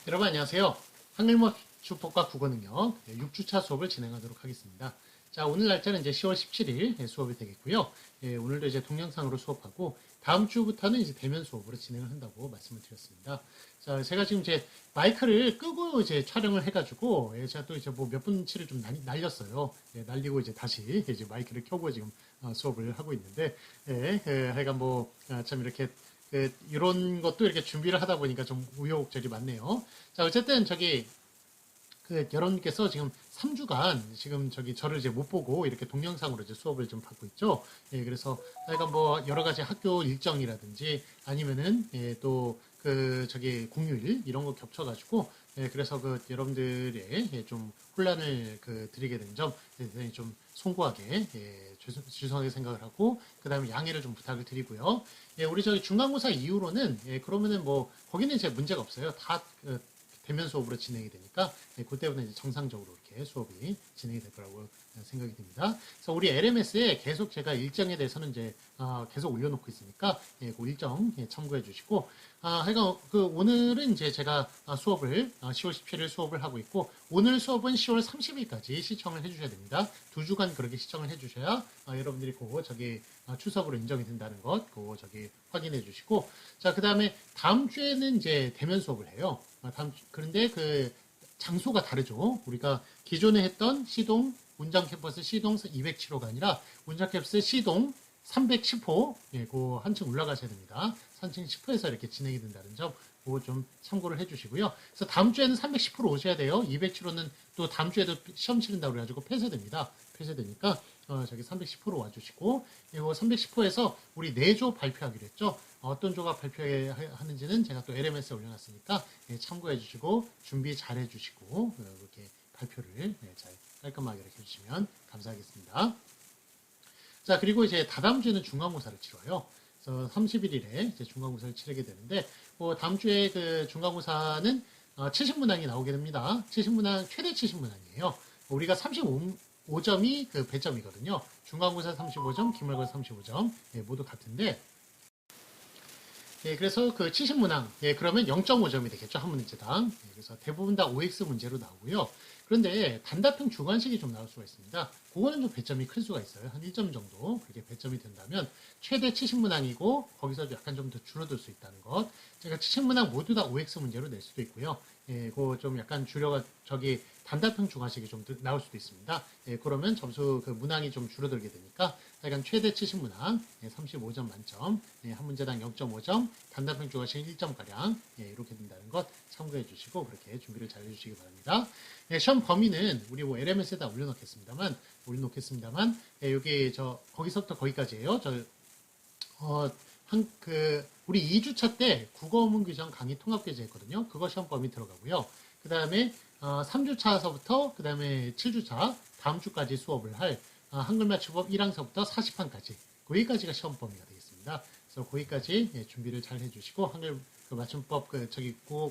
여러분 안녕하세요. 한글맞춤법과 국어능력 6주차 수업을 진행하도록 하겠습니다. 자, 오늘 날짜는 이제 10월 17일 수업이 되겠고요. 오늘도 이제 동영상으로 수업하고 다음 주부터는 이제 대면 수업으로 진행을 한다고 말씀을 드렸습니다. 자, 제가 지금 이제 마이크를 끄고 이제 촬영을 해가지고 제가 또 이제 뭐 몇 분치를 좀 날렸어요. 날리고 이제 다시 이제 마이크를 켜고 지금 수업을 하고 있는데, 하여간 뭐 참 이렇게 이런 것도 이렇게 준비를 하다 보니까 좀 우여곡절이 많네요. 자, 어쨌든 여러분께서 지금 3주간 지금 저를 이제 못 보고 이렇게 동영상으로 이제 수업을 좀 받고 있죠. 그래서 약간 뭐 여러 가지 학교 일정이라든지 아니면은 또 공휴일 이런 거 겹쳐가지고 그래서 여러분들의 좀 혼란을 드리게 된 점 대단히 좀 송구하게 죄송하게 생각을 하고 그 다음에 양해를 좀 부탁을 드리고요. 우리 중간고사 이후로는 그러면은 뭐 거기는 이제 문제가 없어요. 다 대면 수업으로 진행이 되니까 그때부터 이제 정상적으로 이렇게 수업이 진행이 될 거라고 생각이 듭니다. 그래서 우리 LMS에 계속 제가 일정에 대해서는 이제 계속 올려놓고 있으니까 그 일정 참고해 주시고 하여간 오늘은 이제 제가 수업을 10월 17일 수업을 하고 있고 오늘 수업은 10월 30일까지 시청을 해주셔야 됩니다. 2주간 그렇게 시청을 해주셔야 여러분들이 추석으로 인정이 된다는 것 확인해 주시고 자, 그 다음에 다음 주에는 이제 대면 수업을 해요. 그런데 장소가 다르죠. 우리가 기존에 했던 시동 운정 캠퍼스 시동 207호가 아니라 운정 캠퍼스 시동 310호 그 한층 올라가셔야 됩니다. 310호에서 이렇게 진행이 된다는 점 그거 좀 참고를 해주시고요. 그래서 다음 주에는 310호로 오셔야 돼요. 207호는 또 다음 주에도 시험 치른다고 그래가지고 폐쇄됩니다. 폐쇄되니까 310호로 와주시고 이거 310호에서 우리 4조 발표하기로 했죠. 어떤 조가 발표하는지는 제가 또 LMS에 올려놨으니까 참고해 주시고 준비 잘 해주시고 이렇게 발표를 잘 깔끔하게 이렇게 해주시면 감사하겠습니다. 자, 그리고 이제 다다음 주에는 중간고사를 치러요. 그래서 31일에 이제 중간고사를 치르게 되는데 다음 주에 중간고사는 70문항이 나오게 됩니다. 70문항 최대 70문항이에요. 우리가 35점이 배점이거든요. 중간고사 35점, 기말고사 35점 모두 같은데 그래서 70문항 그러면 0.5점이 되겠죠. 한 문제당. 그래서 대부분 다 OX 문제로 나오고요. 그런데 단답형 주관식이 좀 나올 수가 있습니다. 그거는 좀 배점이 클 수가 있어요. 한 1점 정도 그렇게 배점이 된다면 최대 70문항이고 거기서 약간 좀 더 줄어들 수 있다는 것. 제가 70문항 모두 다 OX 문제로 낼 수도 있고요. 그거 좀 약간 단답형 주관식이 좀 나올 수도 있습니다. 그러면 점수 문항이 좀 줄어들게 되니까 약간 최대 70문항 35점 만점 한 문제당 0.5점 단답형 주관식 1점가량 이렇게 된다는 것 참고해 주시고 그렇게 준비를 잘 해주시기 바랍니다. 시험 범위는 우리 LMS에다 올려놓겠습니다만 여기 거기서부터 거기까지예요. 우리 2주차 때 국어문 규정 강의 통합교재 했거든요. 그거 시험 범위 들어가고요. 그 다음에 3주차서부터 그 다음에 7주차 다음 주까지 수업을 할 한글맞춤법 1항서부터 40판까지 거기까지가 시험 범위가 되겠습니다. 그래서 거기까지 준비를 잘 해주시고 한글 맞춤법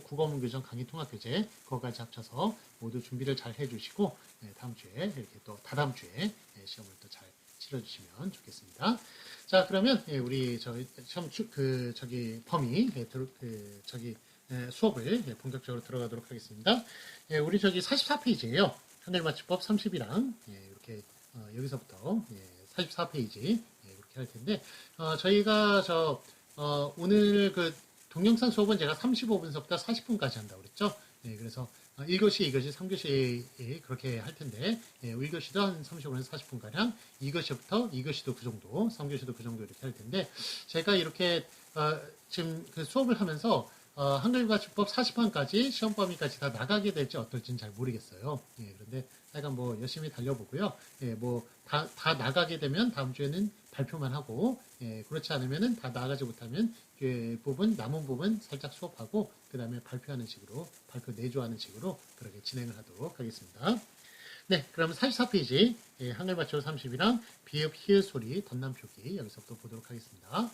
국어문 규정 강의 통합교재 그거까지 합쳐서 모두 준비를 잘 해주시고 다음 주에 이렇게 또 다다음 주에 시험을 또 잘 치러주시면 좋겠습니다. 자, 그러면 우리 시험 범위 수업을 본격적으로 들어가도록 하겠습니다. 우리 44페이지예요. 한글맞춤법 30이랑 이렇게 여기서부터 44페이지 이렇게 할 텐데 저희가 오늘 동영상 수업은 제가 35분서부터 40분까지 한다고 그랬죠. 그래서 1교시, 2교시, 3교시 그렇게 할 텐데 1교시도 한 35분에서 40분가량 2교시도 그 정도 3교시도 그 정도 이렇게 할 텐데 제가 이렇게 지금 수업을 하면서 한글맞춤법 40판까지 시험 범위까지 다 나가게 될지 어떨지는 잘 모르겠어요. 그런데 하여간 열심히 달려보고요. 다 나가게 되면 다음 주에는 발표만 하고 그렇지 않으면은 다 나가지 못하면 남은 부분 살짝 수업하고 그 다음에 발표하는 식으로 발표 내조하는 식으로 그렇게 진행을 하도록 하겠습니다. 네, 그러면 44페이지 한글맞춤 30이랑 비읍, 히읗 소리, 덧남 표기 여기서부터 보도록 하겠습니다.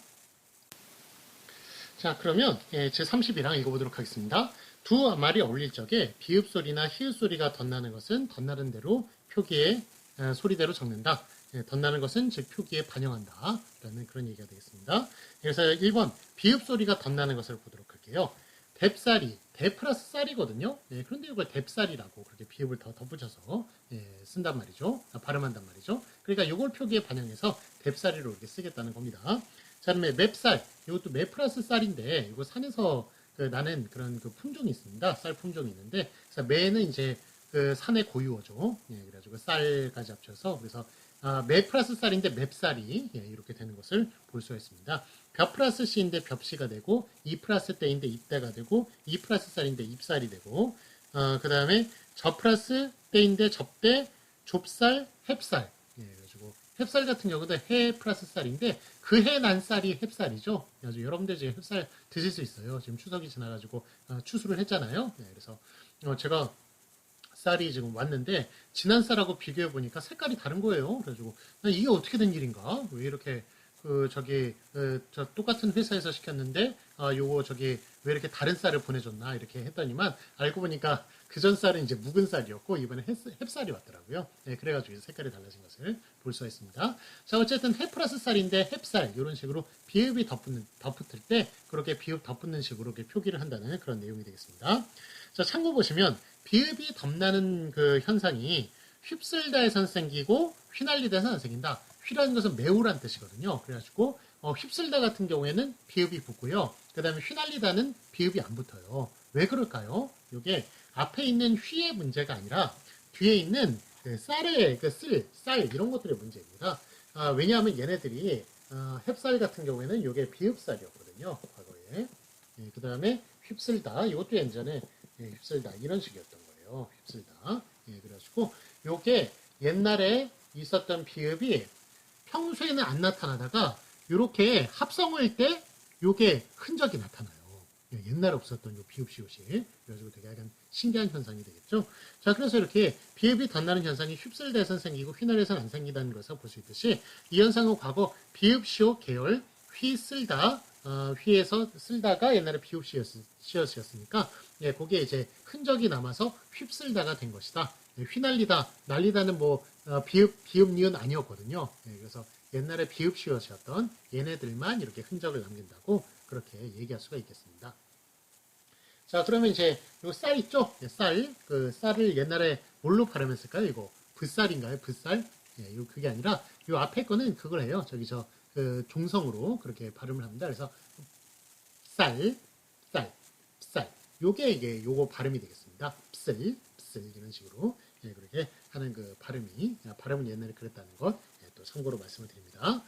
자, 그러면 제 30이랑 읽어보도록 하겠습니다. 두 말이 어울릴 적에 비읍 소리나 히읗 소리가 덧나는 것은 덧나는 대로 표기의 소리대로 적는다. 덧나는 것은 즉 표기에 반영한다. 라는 그런 얘기가 되겠습니다. 그래서 1번 비읍 소리가 덧나는 것을 보도록 할게요. 뎁살이 대 플러스 쌀이거든요. 예, 그런데 이걸 뎁살이라고 그렇게 비읍을 더 덧붙여서 쓴단 말이죠. 발음한단 말이죠. 그러니까 이걸 표기에 반영해서 뎁살이로 이렇게 쓰겠다는 겁니다. 자, 그다음에 맵쌀. 이것도 맵 플러스 쌀인데 이거 산에서 나는 그런 그 품종이 있습니다. 쌀 품종이 있는데 그래서 매는 이제 그 산의 고유어죠. 예, 그래가지고 쌀까지 합쳐서 그래서 매 플러스 쌀인데 맵쌀이 이렇게 되는 것을 볼 수가 있습니다. 벽 플러스 시인데 벽시가 되고 이 플러스 때인데 입대가 되고 이 플러스 쌀인데 입쌀이 되고 그 다음에 저 플러스 때인데 접대 좁쌀 햅쌀 그래가지고 햅쌀 같은 경우도 해 플러스 쌀인데 그 해 난 쌀이 햅쌀이죠. 그래서 여러분들 지금 햅쌀 드실 수 있어요. 지금 추석이 지나가지고 추수를 했잖아요. 그래서 제가 쌀이 지금 왔는데 지난 쌀하고 비교해 보니까 색깔이 다른 거예요. 그래가지고 이게 어떻게 된 일인가? 왜 이렇게 저 똑같은 회사에서 시켰는데 요거 저기 왜 이렇게 다른 쌀을 보내줬나 이렇게 했더니만 알고 보니까 그전 쌀은 이제 묵은 쌀이었고 이번에 햅쌀이 왔더라고요. 네, 그래가지고 색깔이 달라진 것을 볼 수가 있습니다. 자, 어쨌든 햅 플러스 쌀인데 햅쌀 이런 식으로 비읍이 덧붙을 때 그렇게 비읍 덧붙는 식으로 이렇게 표기를 한다는 그런 내용이 되겠습니다. 자, 참고 보시면 비읍이 덧나는 그 현상이 휩쓸다에선 생기고 휘날리다에선 안 생긴다. 휘라는 것은 매우란 뜻이거든요. 그래가지고 휩쓸다 같은 경우에는 비읍이 붙고요. 그 다음에 휘날리다는 비읍이 안 붙어요. 왜 그럴까요? 이게 앞에 있는 휘의 문제가 아니라 뒤에 있는 그 쌀의 쌀 이런 것들의 문제입니다. 왜냐하면 얘네들이 햅쌀 같은 경우에는 이게 비읍쌀이었거든요. 과거에. 그 다음에 휩쓸다 이것도 예전에 휩쓸다 이런 식이었던 거예요. 휩쓸다. 그래가지고 요게 옛날에 있었던 비읍이 평소에는 안 나타나다가 이렇게 합성할 때 요게 흔적이 나타나요. 옛날에 없었던 요 비읍 시옷이. 그래가지고 되게 약간 신기한 현상이 되겠죠. 자, 그래서 이렇게 비읍이 덧나는 현상이 휩쓸대선 생기고 휘날에선 안 생긴다는 것을 볼 수 있듯이 이 현상은 과거 비읍 시옷 계열 휘 쓸다 휘에서 쓸다가 옛날에 비읍 시옷이었으니까 거기에 이제 흔적이 남아서 휩쓸다가 된 것이다. 휘날리다, 날리다는 뭐 비읍 니은 아니었거든요. 그래서 옛날에 비읍 시옷이었던 얘네들만 이렇게 흔적을 남긴다고 그렇게 얘기할 수가 있겠습니다. 자, 그러면 이제 요 쌀 있죠? 그 쌀을 옛날에 뭘로 발음했을까요? 이거 붓쌀인가요? 붓쌀? 요 그게 아니라 요 앞에 거는 그걸 해요. 그 종성으로 그렇게 발음을 합니다. 그래서 쌀, 쌀. 요게 이게 요거 발음이 되겠습니다. 쌀 이런 식으로 그렇게 하는 그 발음은 옛날에 그랬다는 것 또 참고로 말씀을 드립니다.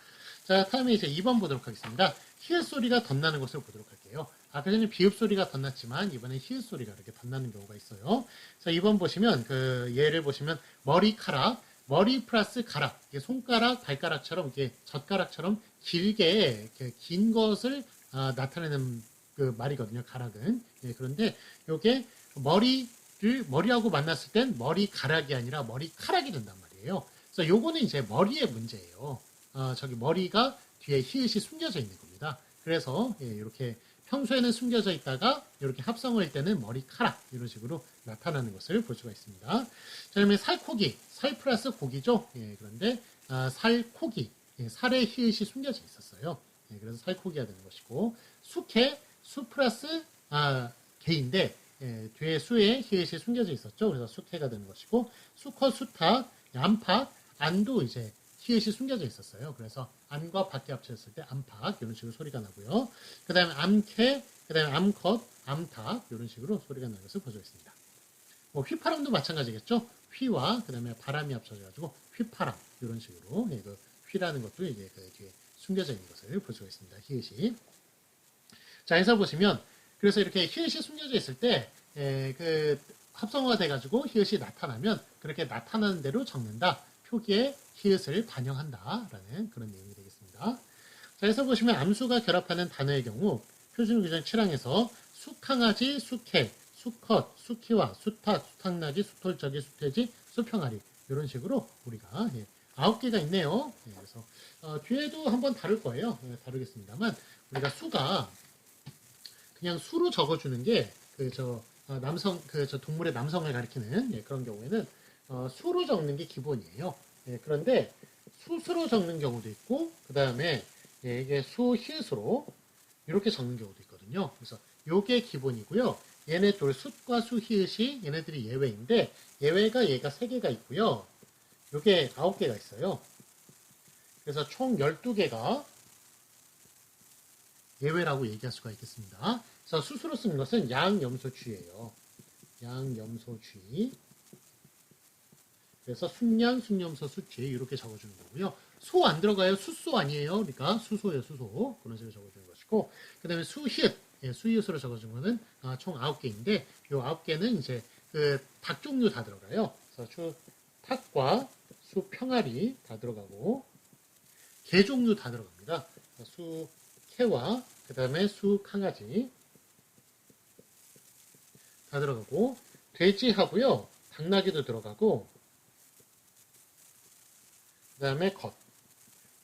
자, 다음에 이제 2번 보도록 하겠습니다. 히읗 소리가 덧나는 것을 보도록 할게요. 아까 전에 비읍 소리가 덧났지만 이번엔 히읗 소리가 이렇게 덧나는 경우가 있어요. 자, 2번 보시면 그 예를 보시면 머리카락, 머리 플러스 가락, 손가락, 발가락처럼 이렇게 젓가락처럼 길게 이렇게 긴 것을 나타내는 그 말이거든요. 가락은. 그런데 이게 머리하고 만났을 땐 머리가락이 아니라 머리카락이 된단 말이에요. 그래서 요거는 이제 머리의 문제예요. 저기 머리가 뒤에 히읗이 숨겨져 있는 겁니다. 그래서 이렇게 평소에는 숨겨져 있다가 이렇게 합성을 할 때는 머리카락 이런 식으로 나타나는 것을 볼 수가 있습니다. 자, 그러면 살코기, 살 플러스 고기죠. 그런데 살코기, 살에 히읗이 숨겨져 있었어요. 그래서 살코기가 되는 것이고 숙회, 수 플러스 개인데 뒤에 수에 히읗이 숨겨져 있었죠. 그래서 숙회가 되는 것이고 수컷, 수탉, 안팎, 안도 이제 히읗이 숨겨져 있었어요. 그래서 안과 밖에 합쳤을 때 안팎 이런 식으로 소리가 나고요. 그 다음에 암캐, 그 다음에 암컷, 암탉 이런 식으로 소리가 나는 것을 볼 수 있습니다. 뭐 휘파람도 마찬가지겠죠. 휘와 그 다음에 바람이 합쳐져가지고 휘파람 이런 식으로 그 휘라는 것도 이제 그 뒤에 숨겨져 있는 것을 볼 수가 있습니다. 히읗이. 자, 해서 보시면 그래서 이렇게 히읗이 숨겨져 있을 때 그 합성어가 돼가지고 히읗이 나타나면 그렇게 나타나는 대로 적는다. 표기에 히읗을 반영한다라는 그런 내용이 되겠습니다. 자, 해서 보시면 암수가 결합하는 단어의 경우 표준 규정 7항에서 수강아지, 수캐, 수컷, 수키와 수탉, 수탉나기, 수톨저기, 수퇴지, 수평아리 이런 식으로 우리가 9개가 있네요. 그래서 뒤에도 한번 다룰 거예요. 다루겠습니다만 우리가 수가 그냥 수로 적어주는 게 저 동물의 남성을 가리키는 그런 경우에는 수로 적는 게 기본이에요. 그런데 수수로 적는 경우도 있고 그 다음에 이게 수 히읗으로 이렇게 적는 경우도 있거든요. 그래서 요게 기본이고요. 얘네 둘 숫과 수, 히읗이 얘네들이 예외인데 예외가 얘가 3개가 있고요. 요게 9개가 있어요. 그래서 총 12개가 예외라고 얘기할 수가 있겠습니다. 그래서 수수로 쓰는 것은 양염소추예요. 양염소추. 그래서 순양, 순염소, 수취 이렇게 적어주는 거고요. 소 안 들어가요. 수소 아니에요. 그러니까 수소예요. 수소. 그런 식으로 적어주는 것이고 그 다음에 수희읒. 예, 수희읒으로 적어준 거는 총 9개인데 요 9개는 이제 그 닭 종류 다 들어가요. 그래서 닭과 수평아리 다 들어가고 개 종류 다 들어갑니다. 수개와 그 다음에 수강아지 다 들어가고 돼지하고요. 당나귀도 들어가고 그 다음에 것.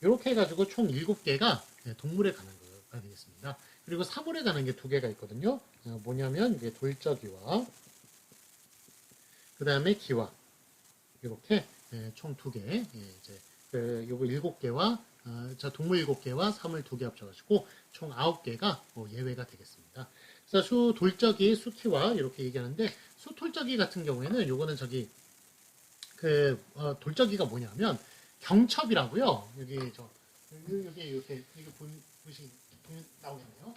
이렇게 해가지고 총 7개가 동물에 관한 거가 되겠습니다. 그리고 사물에 관한 게 2개가 있거든요. 뭐냐면 이게 돌적이와 그 다음에 기와 이렇게 총 2개 이제 요거 7개와 동물 7개와 사물 2개 합쳐가지고 총 9개가 예외가 되겠습니다. 그래서 수돌적이, 수키와 이렇게 얘기하는데 수돌적이 같은 경우에는 요거는 돌적이가 뭐냐면 경첩이라고요. 여기 이렇게 보시 나오겠네요.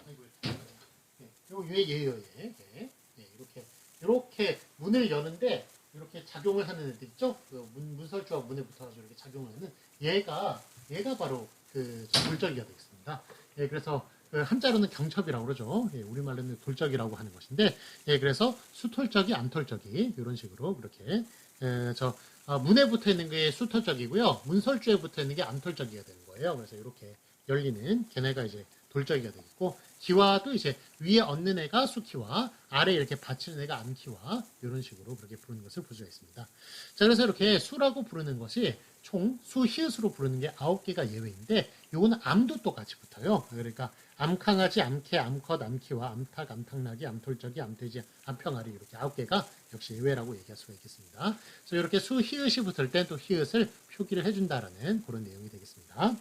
요 예예요. 이렇게 문을 여는데 이렇게 작용을 하는 애들 있죠? 그 문설주와 문에 붙어가지고 이렇게 작용을 하는 얘가 바로 그 돌적이가 되겠습니다. 예, 그래서 그 한자로는 경첩이라고 그러죠. 예, 우리말로는 돌적이라고 하는 것인데, 예, 그래서 수톨적이, 암톨적이 이런 식으로 그렇게 문에 붙어 있는 게 수톨적이고요. 문설주에 붙어 있는 게 암톨적이가 되는 거예요. 그래서 이렇게 열리는 걔네가 이제 돌적이가 되겠고, 기와도 이제 위에 얹는 애가 수키와 아래 이렇게 받치는 애가 암키와 이런 식으로 그렇게 부르는 것을 볼 수가 있습니다. 자, 그래서 이렇게 수라고 부르는 것이 총 수, 히읗으로 부르는 게 9개가 예외인데 요거는 암도 또 같이 붙어요. 그러니까 암강아지, 암캐, 암컷, 암키와 암탉, 암탉나귀, 암톨적이, 암돼지, 암평아리 이렇게 9개가 역시 예외라고 얘기할 수가 있겠습니다. 그래서 이렇게 수, 히읗이 붙을 때 또 히읗을 표기를 해준다라는 그런 내용이 되겠습니다.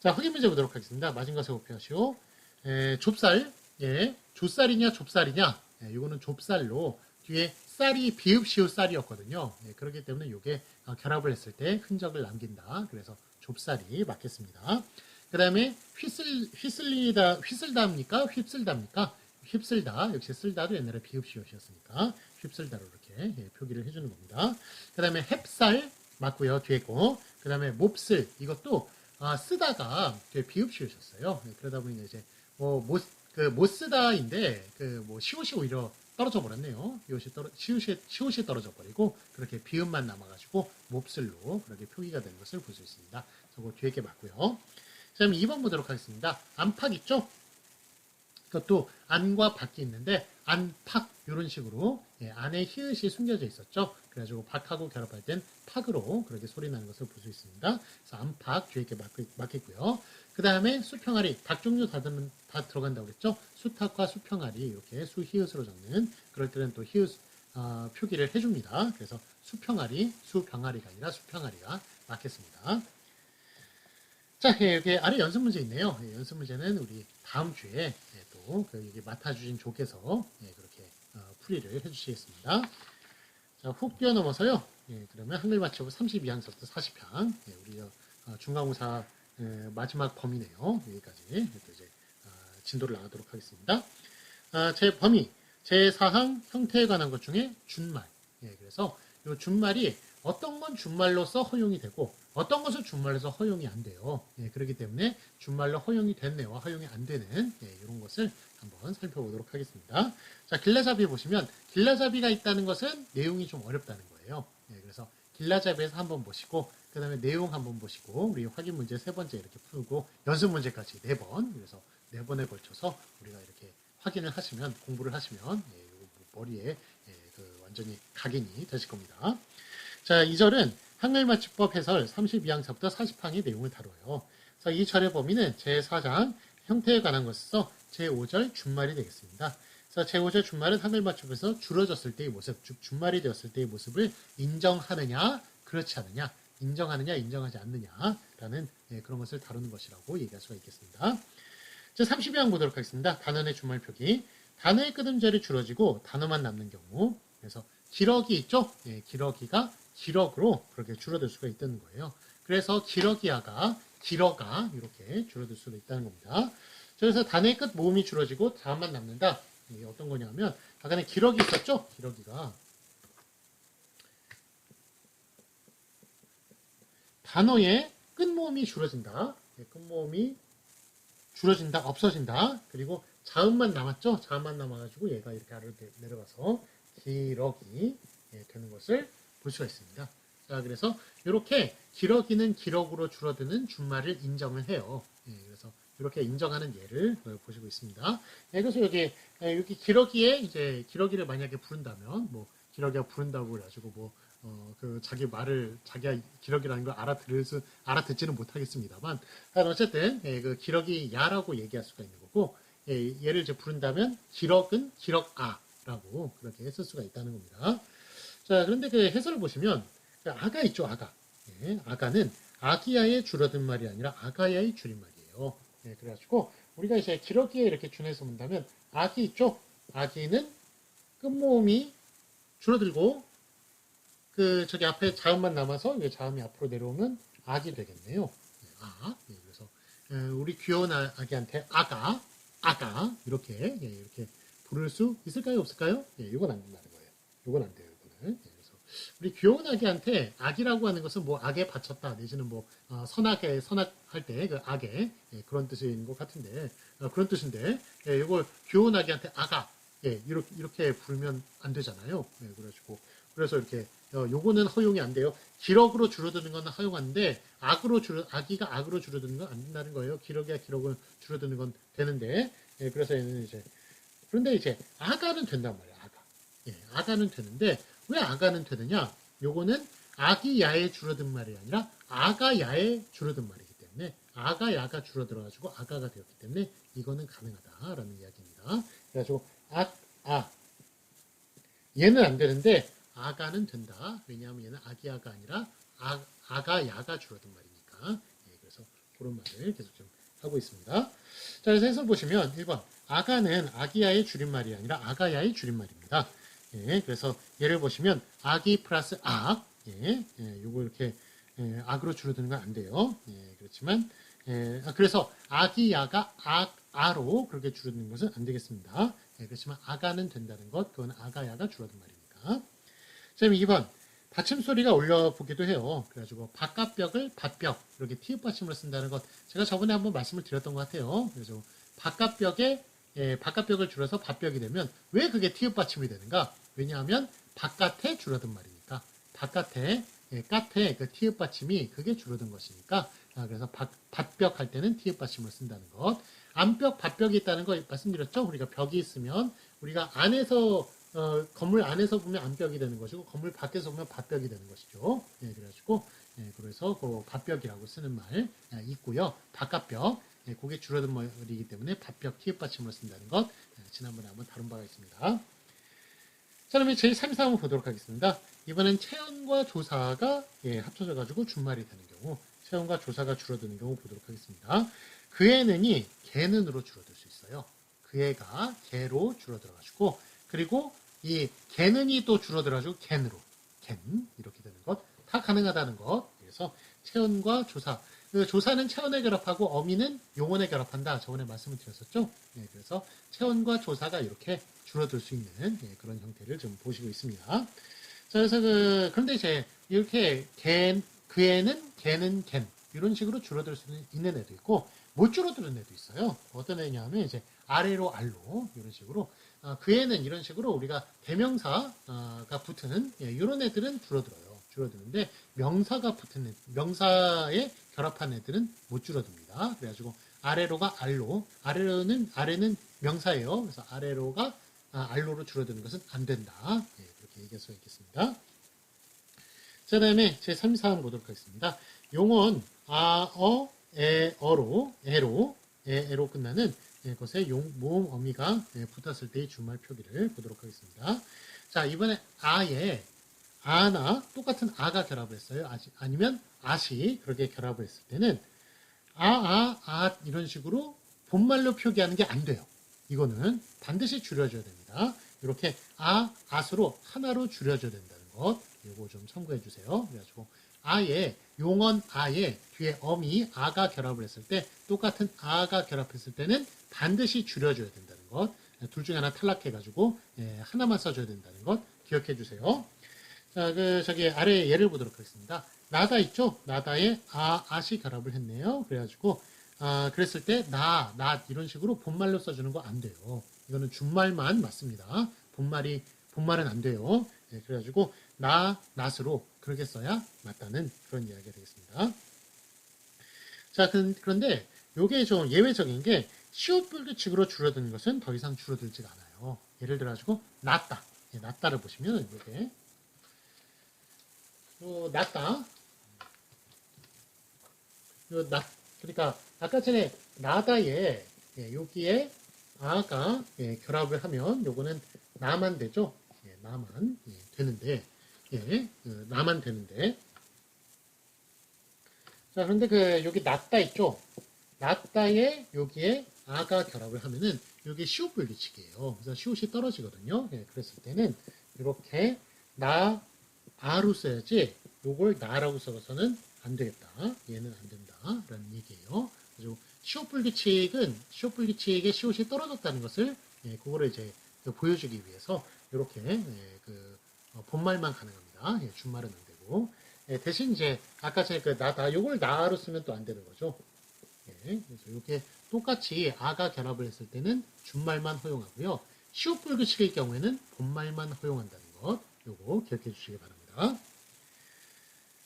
자, 확인 문제 보도록 하겠습니다. 맞은 것을 목표하시오. 좁쌀, 예, 좁쌀이냐, 좁쌀이냐. 예, 이거는 좁쌀로 뒤에 쌀이 비읍 시읍 쌀이었거든요. 예, 그렇기 때문에 이게 결합을 했을 때 흔적을 남긴다. 그래서 좁쌀이 맞겠습니다. 그 다음에 휘슬다입니까? 휩쓸다입니까? 휩쓸다. 역시 쓸다도 옛날에 비읍 시옷이었으니까 휩쓸다로 이렇게 표기를 해주는 겁니다. 그 다음에 햅쌀 맞고요. 뒤에 거. 그 다음에 몹쓸 이것도 쓰다가 비읍 시옷이었어요. 그러다 보니 이제 못 쓰다인데 시옷이 오히려 떨어져 버렸네요. 시옷이 떨어져 버리고 그렇게 비읍만 남아가지고 몹쓸로 그렇게 표기가 되는 것을 볼 수 있습니다. 저거 뒤에 게 맞고요. 자, 그럼 2번 보도록 하겠습니다. 안팎 있죠? 그것도 안과 밖이 있는데 안팎 이런 식으로 안에 히읗이 숨겨져 있었죠. 그래가지고 박하고 결합할 땐 팍으로 그렇게 소리 나는 것을 볼 수 있습니다. 그래서 안팎 뒤에 게 맞겠고요. 그 다음에 수평아리 닭 종류 다 들어간다고 그랬죠. 수탉과 수평아리 이렇게 수 히읗으로 적는 그럴 때는 또 히읗 표기를 해줍니다. 그래서 수평아리 수병아리가 아니라 수평아리가 맞겠습니다. 자, 여기 아래 연습 문제 있네요. 연습 문제는 우리 다음 주에 또 여기 맡아주신 조께서 그렇게 풀이를 해주시겠습니다. 자, 훅 뛰어넘어서요. 그러면 한글 맞춰보 32항서부터 40항. 우리 중간고사 마지막 범위네요. 여기까지 또 이제 진도를 나가도록 하겠습니다. 제 범위 제4항 형태에 관한 것 중에 준말. 그래서 이 준말이 어떤 건 준말로서 허용이 되고 어떤 것은 준말로서 허용이 안 돼요. 그렇기 때문에 준말로 허용이 됐네와 허용이 안 되는 이런 것을 한번 살펴보도록 하겠습니다. 자, 길라잡이 보시면 길라잡이가 있다는 것은 내용이 좀 어렵다는 거예요. 그래서 길라잡이에서 한번 보시고 그 다음에 내용 한번 보시고 우리 확인 문제 3번째 이렇게 풀고 연습 문제까지 4번 그래서 4번에 걸쳐서 우리가 이렇게 확인을 하시면 공부를 하시면 머리에 완전히 각인이 되실 겁니다. 자, 2절은 한글맞춤법 해설 32항서부터 40항의 내용을 다뤄요. 그래서 이 절의 범위는 제4장 형태에 관한 것에서 제5절 준말이 되겠습니다. 그래서 제5절 준말은 한글맞춤에서 줄어졌을 때의 모습, 즉 준말이 되었을 때의 모습을 인정하느냐, 그렇지 않느냐, 인정하느냐, 인정하지 않느냐라는 그런 것을 다루는 것이라고 얘기할 수가 있겠습니다. 자, 32항 보도록 하겠습니다. 단원의 준말 표기. 단어의 끄듬절이 줄어지고 단어만 남는 경우, 그래서 기러기 있죠? 예, 기러기가 기럭으로 그렇게 줄어들 수가 있다는 거예요. 그래서 기러기야가 기러가 이렇게 줄어들 수도 있다는 겁니다. 그래서 단어의 끝 모음이 줄어지고 다음만 남는다. 이게 어떤 거냐면 아까는 기러기 있었죠? 기러기가 단어의 끝모음이 줄어진다. 예, 끝모음이 줄어진다, 없어진다. 그리고 자음만 남았죠? 자음만 남아가지고 얘가 이렇게 아래로 내려가서 기러기 되는 것을 볼 수가 있습니다. 자, 그래서 이렇게 기러기는 기럭으로 줄어드는 준말을 인정을 해요. 그래서 이렇게 인정하는 예를 보시고 있습니다. 그래서 여기 기러기에 이제 기러기를 만약에 부른다면 뭐 기러기가 부른다고 그래가지고 뭐 그 자기 말을 자기가 기러기라는 걸 알아듣지는 못하겠습니다만 어쨌든 그 기러기 야라고 얘기할 수가 있는 거고 얘를 이제 부른다면 기럭은 기럭아라고 그렇게 했을 수가 있다는 겁니다. 자, 그런데 그 해설을 보시면 아가 있죠, 아가. 아가는 아기야의 줄어든 말이 아니라 아가야의 줄임말이에요. 그래가지고 우리가 이제 기러기에 이렇게 준해서 본다면 아기 있죠? 아기는 끝모음이 줄어들고 그 저기 앞에 자음만 남아서 이 자음이 앞으로 내려오면 악이 되겠네요. 그래서 우리 귀여운 아기한테 아가 이렇게 부를 수 있을까요, 없을까요? 이건 안 된다는 거예요. 이건 안 돼요, 이거는. 그래서 우리 귀여운 아기한테 아기라고 하는 것은 뭐 악에 바쳤다 내지는 뭐 선악할 때 그 악에 그런 뜻인 것 같은데 그런 뜻인데 이걸 귀여운 아기한테 아가 이렇게 부르면 안 되잖아요. 그래서 이렇게 요거는 허용이 안 돼요. 기럭으로 줄어드는 건 허용하는데 아기가 악으로 줄어드는 건 안 된다는 거예요. 기럭이야 기럭은 줄어드는 건 되는데 그래서 얘는 이제 그런데 이제 아가는 된단 말이에요. 아가는 되는데 왜 아가는 되느냐? 요거는 아기 야의 줄어든 말이 아니라 아가 야의 줄어든 말이기 때문에 아가 야가 줄어들어가지고 아가가 되었기 때문에 이거는 가능하다라는 이야기입니다. 그래가지고 얘는 안 되는데 아가는 된다. 왜냐하면 얘는 아기야가 아니라 아가 야가 줄어든 말이니까. 그래서 그런 말을 계속 좀 하고 있습니다. 자, 그래서 해설 보시면 1번 아가는 아기야의 줄임말이 아니라 아가야의 줄임말입니다. 그래서 예를 보시면 아기 플러스 악 요거 이렇게 악으로 줄어드는 건 안 돼요. 그렇지만 그래서 아기야가 아로 그렇게 줄어드는 것은 안 되겠습니다. 그렇지만 아가는 된다는 것, 그건 아가야가 줄어든 말이니까. 자, 2번. 받침 소리가 올려보기도 해요. 그래가지고 바깥벽을 밭벽 이렇게 티읕 받침으로 쓴다는 것 제가 저번에 한번 말씀을 드렸던 것 같아요. 그래서 바깥벽을 줄여서 밭벽이 되면 왜 그게 티읕 받침이 되는가? 왜냐하면 바깥에 줄어든 말이니까 바깥에 까테 그 티읕 받침이 그게 줄어든 것이니까 그래서 밭벽 할 때는 티읕 받침을 쓴다는 것. 안벽, 밭벽이 있다는 거 말씀드렸죠? 우리가 벽이 있으면 우리가 안에서 건물 안에서 보면 안벽이 되는 것이고 건물 밖에서 보면 밭벽이 되는 것이죠. 그래가지고 그래서 그 밭벽이라고 쓰는 말 있고요. 바깥벽 그게 줄어든 말이기 때문에 밭벽 티읕 받침으로 쓴다는 것 지난번에 한번 다룬 바가 있습니다. 자, 그러면 제3사 한번 보도록 하겠습니다. 이번엔 체언과 조사가 합쳐져가지고 준말이 되는 경우 체언과 조사가 줄어드는 경우 보도록 하겠습니다. 그애는이 걔는으로 줄어들 수 있어요. 그애가 걔로 줄어들어가지고 그리고 이 걔는이 또 줄어들어가지고 겐으로 겐 이렇게 되는 것 다 가능하다는 것. 그래서 체언과 조사 그 조사는 체언에 결합하고 어미는 용언에 결합한다. 저번에 말씀을 드렸었죠. 그래서 체언과 조사가 이렇게 줄어들 수 있는 그런 형태를 좀 보시고 있습니다. 자, 그래서 그런데 이제 이렇게 그애는 걔는 겐 이런 식으로 줄어들 수 있는 애도 있고 못 줄어드는 애도 있어요. 어떤 애냐면 이제 아래로 알로 이런 식으로 그 애는 이런 식으로 우리가 대명사가 붙은 이런 애들은 줄어드는데 명사가 붙은 명사에 결합한 애들은 못 줄어듭니다. 그래가지고 아래로가 알로 아래는 명사예요. 그래서 아래로가 알로로 줄어드는 것은 안 된다. 그렇게 얘기할 수가 있겠습니다. 자, 그 다음에 제3사항 보도록 하겠습니다. 용언 에로 끝나는 것에 모음 어미가 붙었을 때의 주말 표기를 보도록 하겠습니다. 자, 이번에 아나 똑같은 아가 결합을 했어요. 아니면 아시 그렇게 결합을 했을 때는 이런 식으로 본말로 표기하는 게 안 돼요. 이거는 반드시 줄여줘야 됩니다. 이렇게 아스로 하나로 줄여줘야 된다는 것. 이거 좀 참고해 주세요. 그래가지고 아예 용언 아에 뒤에 어미 아가 결합을 했을 때 똑같은 아가 결합했을 때는 반드시 줄여줘야 된다는 것. 둘 중에 하나 탈락해가지고 하나만 써줘야 된다는 것 기억해 주세요. 자, 저기 아래 예를 보도록 하겠습니다. 나다 있죠? 나다에 아시 결합을 했네요. 그래가지고 그랬을 때 낫 이런 식으로 본말로 써주는 거 안 돼요. 이거는 준말만 맞습니다. 본말은 안 돼요. 그래가지고 낫으로 그렇게 써야 맞다는 그런 이야기가 되겠습니다. 자, 그런데 요게 좀 예외적인 게 시옷 불규칙으로 줄어드는 것은 더 이상 줄어들지가 않아요. 예를 들어가지고 낫다, 낫다를 보시면 이렇게 낫다, 그러니까 아까 전에 나다에 여기에 아가 결합을 하면 요거는 나만 되죠. 나만 되는데 나만 되는데 자 그런데 여기 낫다 있죠. 낫다에 여기에 아가 결합을 하면은 여기 시옷 불규칙이에요. 그래서 시옷이 떨어지거든요. 그랬을 때는 이렇게 아로 써야지 요걸 나라고 써서는 안 되겠다. 얘는 안 된다. 라는 얘기예요. 그래서 시옷 불규칙의 시옷이 떨어졌다는 것을 그거를 이제 보여주기 위해서 이렇게 본말만 가능합니다. 준말은 안 되고 대신 이제 아까 전에 나다 요걸 나로 쓰면 또 안 되는 거죠. 그래서 이렇게 똑같이 아가 결합을 했을 때는 준말만 허용하고요. 시옷 불규칙의 경우에는 본말만 허용한다는 것 요거 기억해 주시기 바랍니다.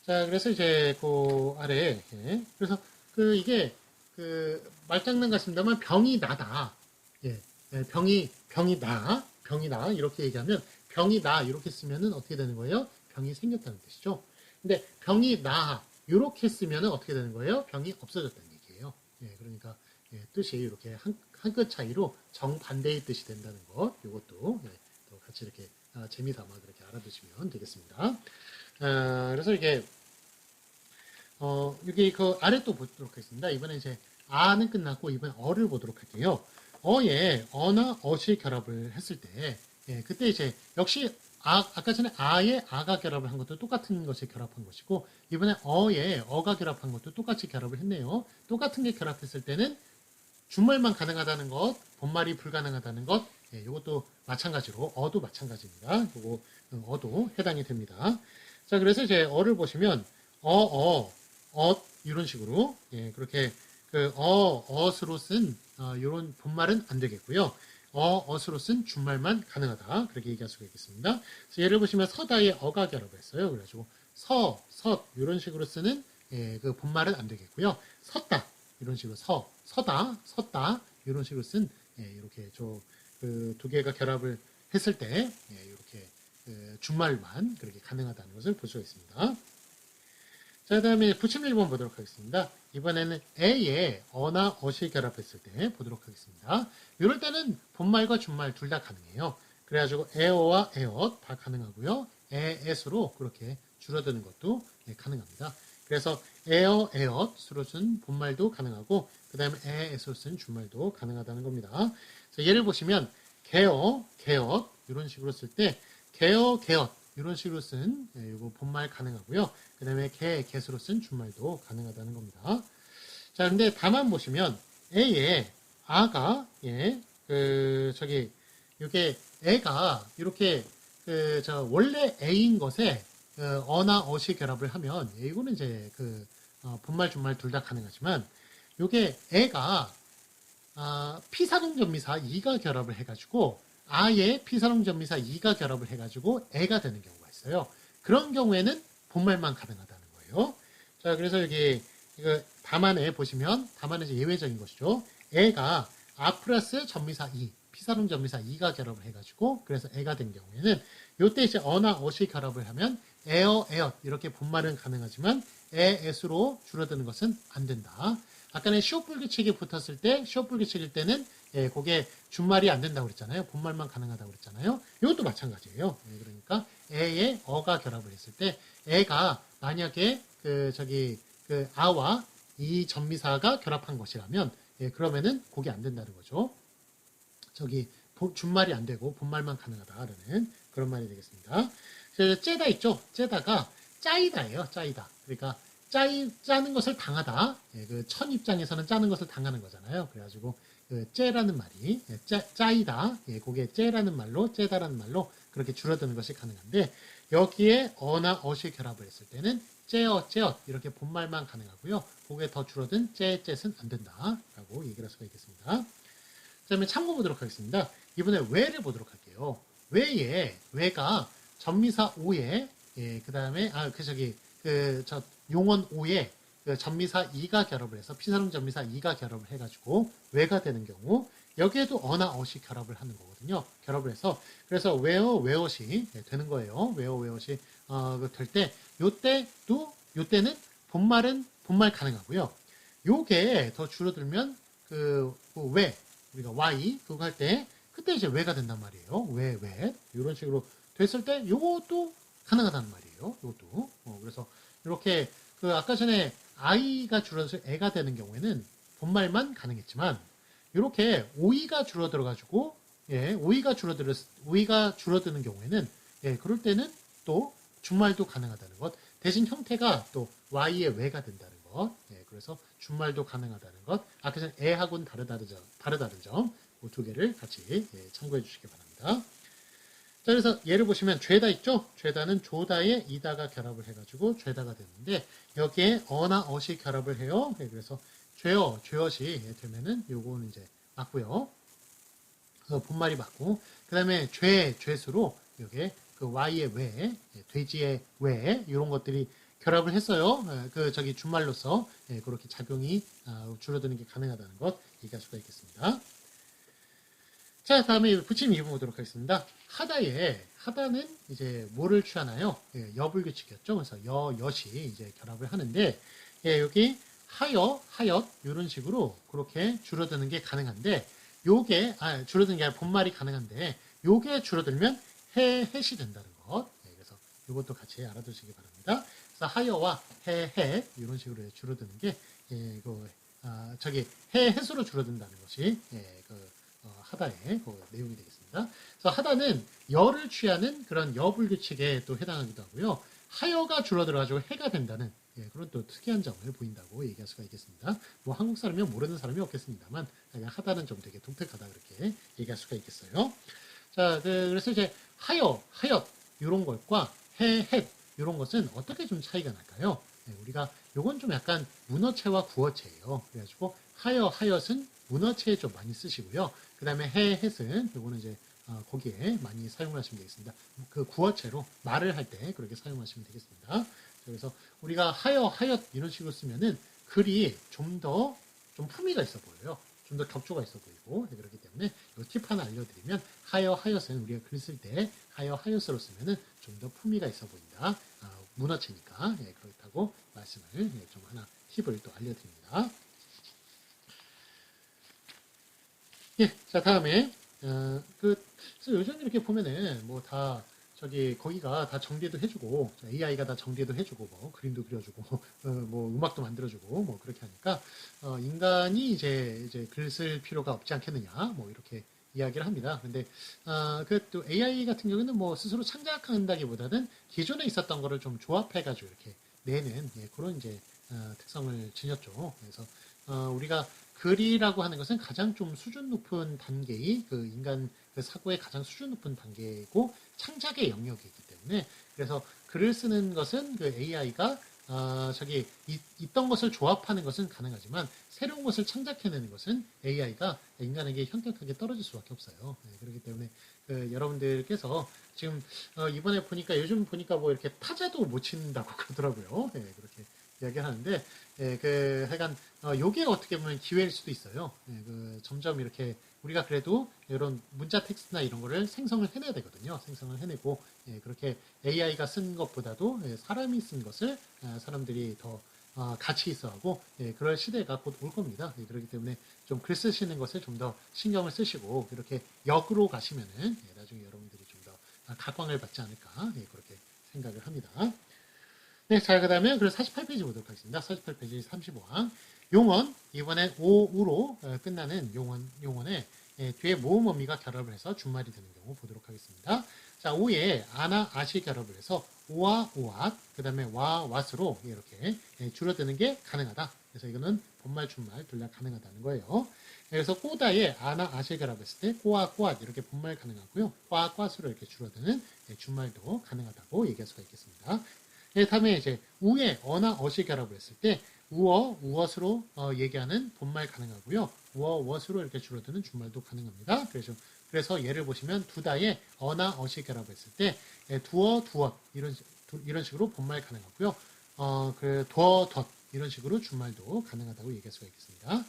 자, 그래서 이제 그 아래 그래서 이게 말장난 같습니다만 병이 나다. 병이 나 이렇게 얘기하면 병이 나 이렇게 쓰면은 어떻게 되는 거예요? 병이 생겼다는 뜻이죠. 근데 병이 나 이렇게 쓰면은 어떻게 되는 거예요? 병이 없어졌다는 얘기예요. 그러니까 뜻이 이렇게 한 끗 차이로 정반대의 뜻이 된다는 것. 이것도 또 같이 이렇게 재미삼아 그렇게 알아두시면 되겠습니다. 그래서 이게 여기 아래 또 보도록 하겠습니다. 이번에 이제 아는 끝났고 이번에 어를 보도록 할게요. 어에 어나 어시 결합을 했을 때 그때 이제 역시 아까 전에 아에 아가 결합을 한 것도 똑같은 것이 결합한 것이고 이번에 어에 어가 결합한 것도 똑같이 결합을 했네요. 똑같은 게 결합했을 때는 준말만 가능하다는 것, 본말이 불가능하다는 것, 이것도 마찬가지로 어도 마찬가지입니다. 요거 어도 해당이 됩니다. 자, 그래서 이제 어를 보시면 이런 식으로 그렇게 어스로 쓴 이런 본말은 안 되겠고요. 어스로 쓴 준말만 가능하다. 그렇게 얘기할 수가 있겠습니다. 그래서 예를 보시면 서다에 어가 결합을 했어요. 그래가지고 섯 이런 식으로 쓰는 그 본말은 안 되겠고요. 섰다 이런 식으로 서다 섰다 이런 식으로 쓴 이렇게 두 개가 결합을 했을 때 이렇게 준말만 그렇게 가능하다는 것을 볼 수가 있습니다. 자, 그 다음에 부침 1번 보도록 하겠습니다. 이번에는 에에 어나 어시 결합했을 때 보도록 하겠습니다. 이럴 때는 본말과 준말 둘 다 가능해요. 그래가지고 에어와 에엇 다 가능하고요. 에엣으로 그렇게 줄어드는 것도 가능합니다. 그래서 에어, 에엇으로 쓴 본말도 가능하고 그 다음에 에엣으로 쓴 준말도 가능하다는 겁니다. 자, 예를 보시면 개어, 개엇 이런 식으로 쓸 때 개어, 개엇 이런 식으로 쓴 이거 본말 가능하고요. 그 다음에 개수로 쓴 준말도 가능하다는 겁니다. 자, 근데 다만 보시면 에에 아가 이게 애가 이렇게 원래 애인 것에 어나 어시 결합을 하면 이거는 이제 본말 준말 둘 다 가능하지만 이게 애가 피사동전미사 이가 결합을 해가지고 아예 피사동전미사 이가 결합을 해가지고 애가 되는 경우가 있어요. 그런 경우에는 본말만 가능하다는 거예요. 자, 그래서 여기 이거 다만에 보시면 다만은 이제 예외적인 것이죠. 애가 아 플러스 전미사 이 피사동 전미사 이가 결합을 해가지고 그래서 애가 된 경우에는 요때 이제 어나 어시 결합을 하면 에어 에엇 이렇게 본말은 가능하지만 에엣으로 줄어드는 것은 안 된다. 아까는 시옷 불규칙이 붙었을 때 시옷 불규칙일 때는 그게 준말이 안 된다고 그랬잖아요. 본말만 가능하다고 그랬잖아요. 이것도 마찬가지예요. 그러니까 에에 어가 결합을 했을 때 애가 만약에 아와 이 전미사가 결합한 것이라면 그러면은 그게 안 된다는 거죠. 저기 준말이 안 되고 본말만 가능하다라는 그런 말이 되겠습니다. 째다 있죠? 째다가 짜이다예요. 짜이다. 그러니까 짜는 것을 당하다. 예, 천 입장에서는 짜는 것을 당하는 거잖아요. 그래가지고 째라는 말이 짜이다. 예, 그게 째라는 말로 째다라는 말로 그렇게 줄어드는 것이 가능한데 여기에 어나 어시 결합을 했을 때는 째어 이렇게 본말만 가능하고요. 그게 더 줄어든 째는 안 된다라고 얘기를 할 수가 있겠습니다. 그다음에 참고 보도록 하겠습니다. 이번에 왜를 보도록 할게요. 왜가 전미사 오에 그다음에 용언 오에 전미사 이가 결합을 해서 피사름 전미사 이가 결합을 해가지고 왜가 되는 경우 여기에도 어나 어시 결합을 하는 거거든요. 결합을 해서 그래서 웨어시 되는 거예요. 웨어시 될 때 요때는 본말 가능하고요. 요게 더 줄어들면 왜 우리가 y 그거 할 때 그때 이제 왜가 된단 말이에요. 왜 이런 식으로 됐을 때 요것도 가능하다는 말이에요. 요것도 그래서 이렇게 아까 전에 i가 줄어서 애가 되는 경우에는 본말만 가능했지만 이렇게 오이가 줄어들어가지고 오이가 줄어드는 경우에는 그럴 때는 또 준말도 가능하다는 것. 대신 형태가 또 y의 왜가 된다는 것. 그래서 준말도 가능하다는 것. 아까 전에 애하고는 다르다는 점. 그 두 개를 같이 참고해 주시기 바랍니다. 자, 그래서 예를 보시면 죄다 있죠? 죄다는 조다에 이다가 결합을 해가지고 죄다가 되는데 여기에 어나 어시 결합을 해요. 그래서 죄어시 되면은 요거는 이제 맞고요. 본말이 맞고 그 다음에 죄수로 여기에 y의 왜, 돼지의 왜 이런 것들이 결합을 했어요. 준말로서 그렇게 작용이 줄어드는 게 가능하다는 것 얘기할 수가 있겠습니다. 자, 다음에 붙임 2번 보도록 하겠습니다. 하다는 이제 뭐를 취하나요? 여불규칙이었죠. 그래서 여시 이제 결합을 하는데, 여기 하얏, 이런 식으로 그렇게 줄어드는 게 가능한데, 줄어드는 게 아니라 본말이 가능한데, 요게 줄어들면 햇이 된다는 것. 그래서 이것도 같이 알아두시기 바랍니다. 그래서 하여와 햇, 이런 식으로 줄어드는 게, 햇으로 줄어든다는 것이, 하다의 내용이 되겠습니다. 그래서 하다는 여를 취하는 그런 여불규칙에 또 해당하기도 하고요. 하여가 줄어들어가지고 해가 된다는 그런 또 특이한 점을 보인다고 얘기할 수가 있겠습니다. 뭐 한국 사람이면 모르는 사람이 없겠습니다만 그냥 하다는 좀 되게 독특하다 그렇게 얘기할 수가 있겠어요. 자, 그래서 이제 하얏 이런 것과 햇 이런 것은 어떻게 좀 차이가 날까요? 우리가 요건 좀 약간 문어체와 구어체예요. 그래가지고 하얏은 문어체에 좀 많이 쓰시고요. 그 다음에 햇은 요거는 이제 거기에 많이 사용하시면 되겠습니다. 구어체로 말을 할 때 그렇게 사용하시면 되겠습니다. 그래서 우리가 하얏 이런 식으로 쓰면은 글이 좀 품위가 있어 보여요. 좀 더 격조가 있어 보이고 그렇기 때문에 이 팁 하나 알려드리면 하얏은 우리가 글 쓸 때 하얏으로 쓰면은 좀 더 품위가 있어 보인다. 문어체니까 그렇다고 말씀을 좀 하나 팁을 또 알려드립니다. 자, 다음에, 요즘 이렇게 보면은, 거기가 다 정리도 해주고, AI가 다 정리도 해주고, 뭐, 그림도 그려주고, 뭐, 음악도 만들어주고, 뭐, 그렇게 하니까, 인간이 이제 글 쓸 필요가 없지 않겠느냐, 뭐, 이렇게 이야기를 합니다. 근데, 또 AI 같은 경우는 뭐, 스스로 창작한다기보다는 기존에 있었던 거를 좀 조합해가지고 이렇게 내는, 그런 이제, 특성을 지녔죠. 그래서, 우리가 글이라고 하는 것은 가장 좀 수준 높은 단계의 인간 사고의 가장 수준 높은 단계이고 창작의 영역이기 때문에 그래서 글을 쓰는 것은 AI가 있던 것을 조합하는 것은 가능하지만 새로운 것을 창작해내는 것은 AI가 인간에게 현격하게 떨어질 수밖에 없어요. 그렇기 때문에 여러분들께서 지금 이번에 보니까 요즘 보니까 뭐 이렇게 타자도 못 친다고 그러더라고요. 그렇게 이야기를 하는데 하여간 요게 어떻게 보면 기회일 수도 있어요. 점점 이렇게 우리가 그래도 이런 문자 텍스트나 이런 거를 생성을 해내야 되거든요. 생성을 해내고 그렇게 AI가 쓴 것보다도 사람이 쓴 것을 사람들이 더 가치 있어하고 그럴 시대가 곧 올 겁니다. 그렇기 때문에 좀 글 쓰시는 것을 좀 더 신경을 쓰시고 이렇게 역으로 가시면은 나중에 여러분들이 좀 더 각광을 받지 않을까 그렇게 생각을 합니다. 네, 자, 그 다음에 48페이지 보도록 하겠습니다. 48페이지 35항. 용언, 이번에 오우로 끝나는 용언에 뒤에 모음 어미가 결합을 해서 준말이 되는 경우 보도록 하겠습니다. 자, 오에 아나, 아시 결합을 해서 오와, 오앗, 그 다음에 와, 왓으로 이렇게 줄어드는 게 가능하다. 그래서 이거는 본말, 준말 둘 다 가능하다는 거예요. 그래서 꼬다에 아나, 아시 결합했을 때 꼬아, 꼬앗 이렇게 본말 가능하고요. 꽈, 꽈수로 이렇게 줄어드는 준말도 가능하다고 얘기할 수가 있겠습니다. 다음에 이제 우에 어나, 어시 결합을 했을 때 우어, 우엇으로 얘기하는 본말 가능하고요. 우어, 웍으로 이렇게 줄어드는 준말도 가능합니다. 그래서 예를 보시면 두다에 어나, 어시 결합했을 때 두어, 두엇 이런 식으로 본말 가능하고요. 두어, 덧 이런 식으로 준말도 가능하다고 얘기할 수가 있겠습니다.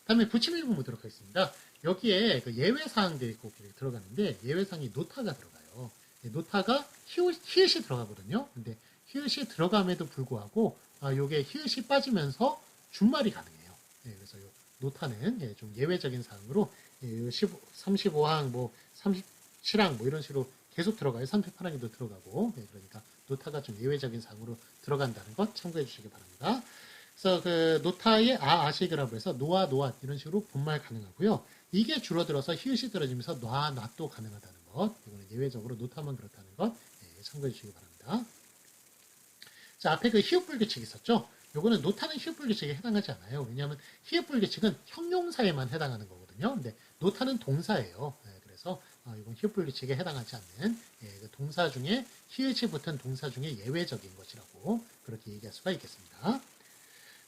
다음에 붙임 일부 보도록 하겠습니다. 여기에 그 예외사항들이 꼭 들어가는데 예외사항이 노타가 들어가요. 노타가 히읗이 들어가거든요. 근데 히읗이 들어감에도 불구하고 요게 히읗이 빠지면서 준말이 가능해요. 그래서 요 노타는 좀 예외적인 사항으로 35항, 뭐 37항 뭐 이런 식으로 계속 들어가요. 38항에도 들어가고 그러니까 노타가 좀 예외적인 사항으로 들어간다는 것 참고해 주시기 바랍니다. 그래서 그 노타의 아시그라고 해서 노아, 노앗 이런 식으로 본말 가능하고요. 이게 줄어들어서 히읗이 떨어지면서 놔, 낫도 가능하다는 것. 이거는 예외적으로 노타만 그렇다는 것 참고해 주시기 바랍니다. 자, 앞에 그 히읗 불규칙 있었죠? 요거는 노타는 히읗 불규칙에 해당하지 않아요. 왜냐하면 히읗 불규칙은 형용사에만 해당하는 거거든요. 근데 노타는 동사예요. 그래서 이건 히읗 불규칙에 해당하지 않는 그 동사 중에 히읗이 붙은 동사 중에 예외적인 것이라고 그렇게 얘기할 수가 있겠습니다.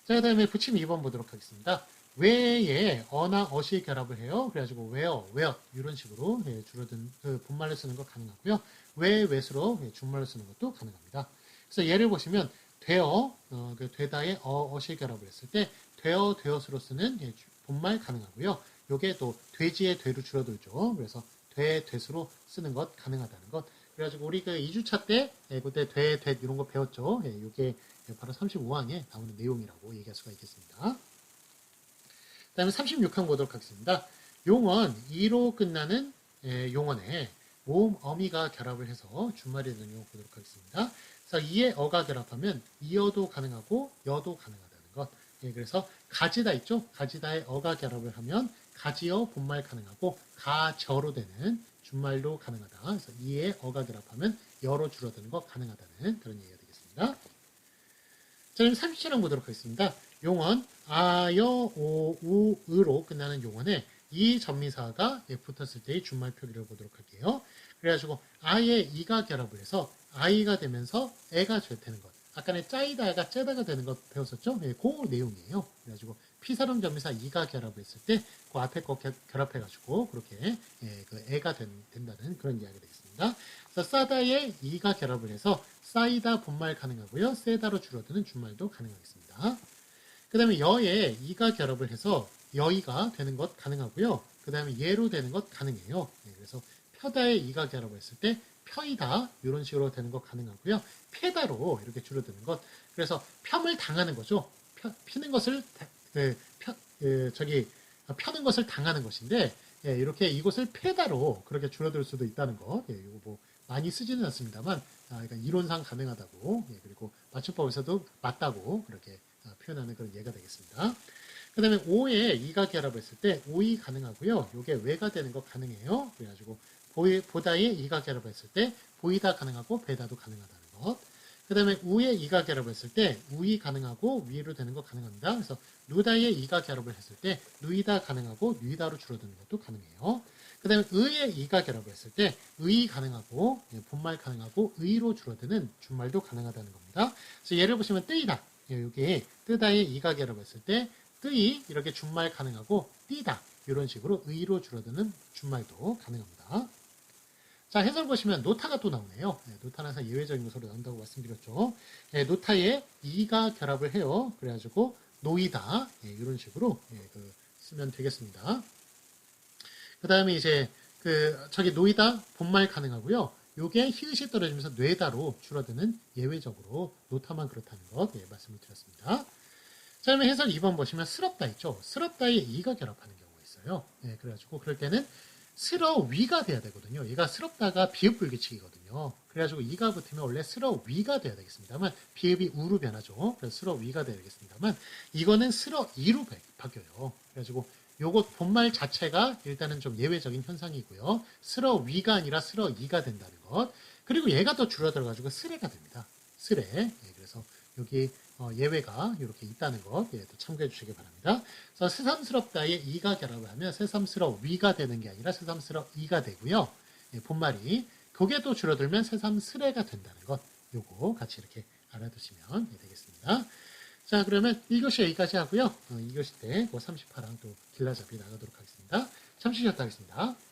자, 그 다음에 붙임 2번 보도록 하겠습니다. where에 어나 어시 결합을 해요. 그래가지고 where, where 이런 식으로 줄어든 그 본말로 쓰는 거 가능하고요. where, where로 준말로 쓰는 것도 가능합니다. 그래서 예를 보시면 되어, 그 되다의 어시 결합을 했을 때 되어, 되엇으로 쓰는 본말 가능하고요. 요게 또 돼지의 되로 줄어들죠. 그래서 돼, 됐으로 쓰는 것 가능하다는 것. 그래가지고 우리 그 2주차 때 그때 돼, 됐 이런 거 배웠죠. 요게 바로 35항에 나오는 내용이라고 얘기할 수가 있겠습니다. 그 다음에 36항 보도록 하겠습니다. 용언, 이로 끝나는 용언에 모음 어미가 결합을 해서 준말이 되는 용어 보도록 하겠습니다. 그래서 이에 어가 결합하면 이어도 가능하고 여도 가능하다는 것. 그래서 가지다 있죠? 가지다에 어가 결합을 하면 가지어 본말 가능하고 가저로 되는 준말도 가능하다. 그래서 이에 어가 결합하면 여로 줄어드는 것 가능하다는 그런 얘기가 되겠습니다. 자, 그럼 37항 보도록 하겠습니다. 용언, 아여, 오, 우, 으로 끝나는 용언에 이 전미사가 붙었을 때의 준말 표기를 보도록 할게요. 그래가지고 아의 이가 결합을 해서 아이가 되면서 애가 되는 것. 아까는 짜이다가 째다가 되는 것 배웠었죠? 그 내용이에요. 그래가지고 피사름 전미사 이가 결합을 했을 때 그 앞에 거 결합해가지고 그렇게 그 애가 된다는 그런 이야기가 되겠습니다. 그래서 싸다의 이가 결합을 해서 싸이다 본말 가능하고요. 세다로 줄어드는 준말도 가능하겠습니다. 그 다음에 여에 이가 결합을 해서 여이가 되는 것 가능하고요. 그 다음에 예로 되는 것 가능해요. 그래서 펴다의 이가 결합을 했을 때 펴이다 이런 식으로 되는 것 가능하고요. 펴다로 이렇게 줄어드는 것. 그래서 펴을 당하는 거죠. 피는 것을 펴는 것을 당하는 것인데 이렇게 이것을 펴다로 그렇게 줄어들 수도 있다는 것. 이거 뭐 많이 쓰지는 않습니다만 그러니까 이론상 가능하다고 그리고 맞춤법에서도 맞다고 그렇게 표현하는 그런 예가 되겠습니다. 그 다음에 오에 이가 결합했을 때 오이 가능하고요. 요게 왜가 되는 거 가능해요. 그래가지고 보다에 이가 결합했을 때 보이다 가능하고 배다도 가능하다는 것. 그 다음에 우에 이가 결합했을 때 우이 가능하고 위로 되는 거 가능합니다. 그래서 누다에 이가 결합을 했을 때 누이다 가능하고 누이다로 줄어드는 것도 가능해요. 그 다음에 의에 이가 결합을 했을 때 의 가능하고 본말 가능하고 의로 줄어드는 준말도 가능하다는 겁니다. 그래서 예를 보시면 뜨이다. 여기 뜨다에 이가 결합했을 때 뜨이 이렇게 준말 가능하고 띠다 이런 식으로 의로 줄어드는 준말도 가능합니다. 자, 해설 보시면 노타가 또 나오네요. 노타는 항상 예외적인 것으로 나온다고 말씀드렸죠. 노타에 이가 결합을 해요. 그래가지고 노이다 이런 식으로 쓰면 되겠습니다. 그 다음에 이제 저기 노이다 본말 가능하고요. 요게 히읗이 떨어지면서 뇌다로 줄어드는 예외적으로 노타만 그렇다는 것 말씀을 드렸습니다. 자, 그러면 해설 2번 보시면 스럽다 있죠. 스럽다에 이가 결합하는 경우가 있어요. 그래가지고 그럴 때는 스러위가 돼야 되거든요. 얘가 스럽다가 비읍 불규칙이거든요. 그래가지고 이가 붙으면 원래 스러위가 돼야 되겠습니다만 비읍이 우로 변하죠. 그래서 스러위가 돼야 되겠습니다만 이거는 스러이로 바뀌어요. 그래가지고 요것 본말 자체가 일단은 좀 예외적인 현상이고요. 스러위가 아니라 스러이가 된다는 것. 그리고 얘가 더 줄어들어가지고 스레가 됩니다. 스레. 예, 그래서 여기 예외가 이렇게 있다는 것, 예, 또 참고해 주시기 바랍니다. 그래서 새삼스럽다에 이가 결합을 하면 새삼스러위가 되는 게 아니라 새삼스러이가 되고요. 예, 본말이 그게 또 줄어들면 새삼스레가 된다는 것, 요거 같이 이렇게 알아두시면 되겠습니다. 자, 그러면 1교시 여기까지 하고요. 2교시 때 38항 또 길라잡이 나가도록 하겠습니다. 참여해 주셔서 감사하겠습니다.